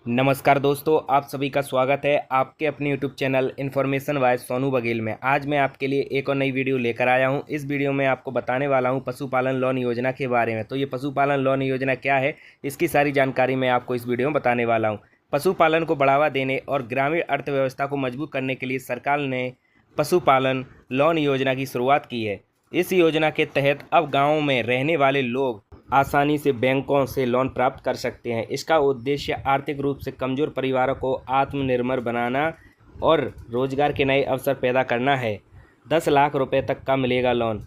नमस्कार दोस्तों, आप सभी का स्वागत है आपके अपने YouTube channel information wise Sonu Baghel में। आज मैं आपके लिए एक और नई वीडियो लेकर आया हूं। इस वीडियो में आपको बताने वाला हूं पशुपालन लोन योजना के बारे में। तो ये पशुपालन लोन योजना क्या है, इसकी सारी जानकारी मैं आपको इस वीडियो में बताने वाला हूँ। पशुपालन को बढ़ावा देने और ग्रामीण अर्थव्यवस्था को मजबूत करने के लिए सरकार ने पशुपालन लोन योजना की शुरुआत की है। इस योजना के तहत अब गाँव में रहने वाले लोग आसानी से बैंकों से लोन प्राप्त कर सकते हैं। इसका उद्देश्य आर्थिक रूप से कमज़ोर परिवारों को आत्मनिर्भर बनाना और रोजगार के नए अवसर पैदा करना है। 10 लाख रुपए तक का मिलेगा लोन।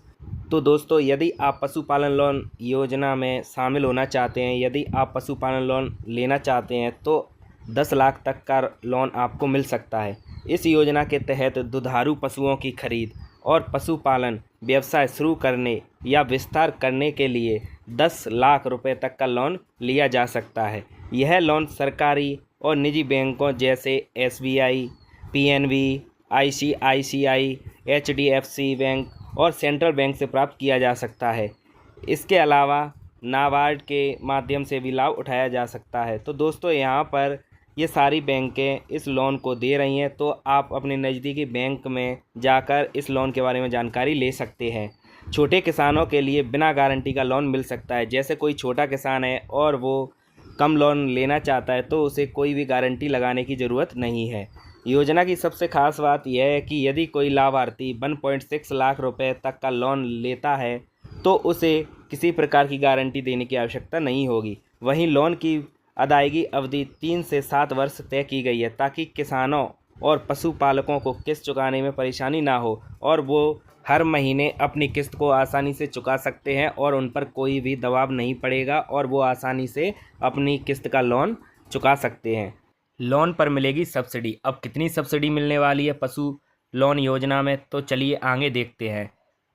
तो दोस्तों, यदि आप पशुपालन लोन योजना में शामिल होना चाहते हैं, यदि आप पशुपालन लोन लेना चाहते हैं तो 10 लाख तक का लोन आपको मिल सकता है। इस योजना के तहत दुधारू पशुओं की खरीद और पशुपालन व्यवसाय शुरू करने या विस्तार करने के लिए 10 लाख रुपए तक का लोन लिया जा सकता है। यह लोन सरकारी और निजी बैंकों जैसे SBI, PNB, ICICI, HDFC bank और सेंट्रल बैंक से प्राप्त किया जा सकता है। इसके अलावा नाबार्ड के माध्यम से भी लाभ उठाया जा सकता है। तो दोस्तों, यहाँ पर ये सारी बैंकें इस लोन को दे रही हैं, तो आप अपने नज़दीकी बैंक में जाकर इस लोन के बारे में जानकारी ले सकते हैं। छोटे किसानों के लिए बिना गारंटी का लोन मिल सकता है। जैसे कोई छोटा किसान है और वो कम लोन लेना चाहता है तो उसे कोई भी गारंटी लगाने की ज़रूरत नहीं है। योजना की सबसे खास बात यह है कि यदि कोई लाभार्थी 1.6 लाख रुपए तक का लोन लेता है तो उसे किसी प्रकार की गारंटी देने की आवश्यकता नहीं होगी। वहीं लोन की अदायगी अवधि 3 से 7 वर्ष तय की गई है, ताकि किसानों और पशुपालकों को किस्त चुकाने में परेशानी ना हो और वो हर महीने अपनी किस्त को आसानी से चुका सकते हैं और उन पर कोई भी दबाव नहीं पड़ेगा और वो आसानी से अपनी किस्त का लोन चुका सकते हैं। लोन पर मिलेगी सब्सिडी। अब कितनी सब्सिडी मिलने वाली है पशु लोन योजना में, तो चलिए आगे देखते हैं।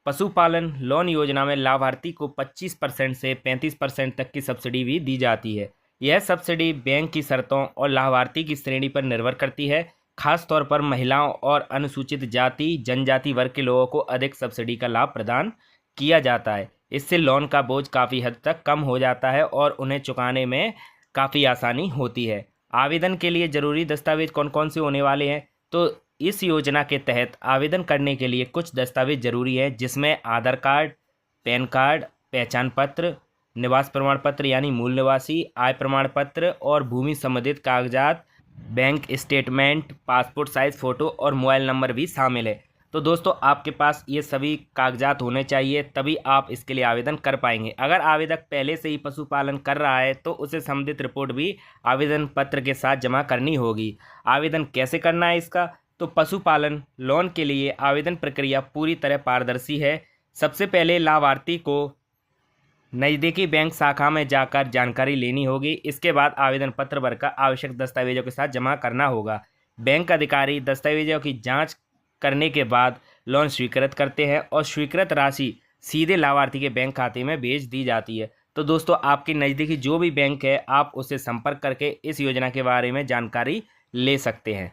पशुपालन लोन योजना में लाभार्थी को 25% से 35% तक की सब्सिडी भी दी जाती है। यह सब्सिडी बैंक की शर्तों और लाभार्थी की श्रेणी पर निर्भर करती है। खास तौर पर महिलाओं और अनुसूचित जाति जनजाति वर्ग के लोगों को अधिक सब्सिडी का लाभ प्रदान किया जाता है। इससे लोन का बोझ काफ़ी हद तक कम हो जाता है और उन्हें चुकाने में काफ़ी आसानी होती है। आवेदन के लिए ज़रूरी दस्तावेज कौन कौन से होने वाले हैं, तो इस योजना के तहत आवेदन करने के लिए कुछ दस्तावेज ज़रूरी हैं, जिसमें आधार कार्ड, पैन कार्ड, पहचान पत्र, निवास प्रमाण पत्र यानी मूल निवासी, आय प्रमाण पत्र और भूमि संबंधित कागजात, bank statement, passport size photo और मोबाइल नंबर भी शामिल है। तो दोस्तों, आपके पास ये सभी कागजात होने चाहिए, तभी आप इसके लिए आवेदन कर पाएंगे। अगर आवेदक पहले से ही पशुपालन कर रहा है तो उसे संबंधित रिपोर्ट भी आवेदन पत्र के साथ जमा करनी होगी। आवेदन कैसे करना है इसका, तो पशुपालन लोन के लिए आवेदन प्रक्रिया पूरी तरह पारदर्शी है। सबसे पहले लाभार्थी को नज़दीकी बैंक शाखा में जाकर जानकारी लेनी होगी। इसके बाद आवेदन पत्र भरकर आवश्यक दस्तावेजों के साथ जमा करना होगा। बैंक अधिकारी दस्तावेजों की जांच करने के बाद लोन स्वीकृत करते हैं और स्वीकृत राशि सीधे लाभार्थी के बैंक खाते में भेज दी जाती है। तो दोस्तों, आपकी नज़दीकी जो भी बैंक है, आप उससे संपर्क करके इस योजना के बारे में जानकारी ले सकते हैं।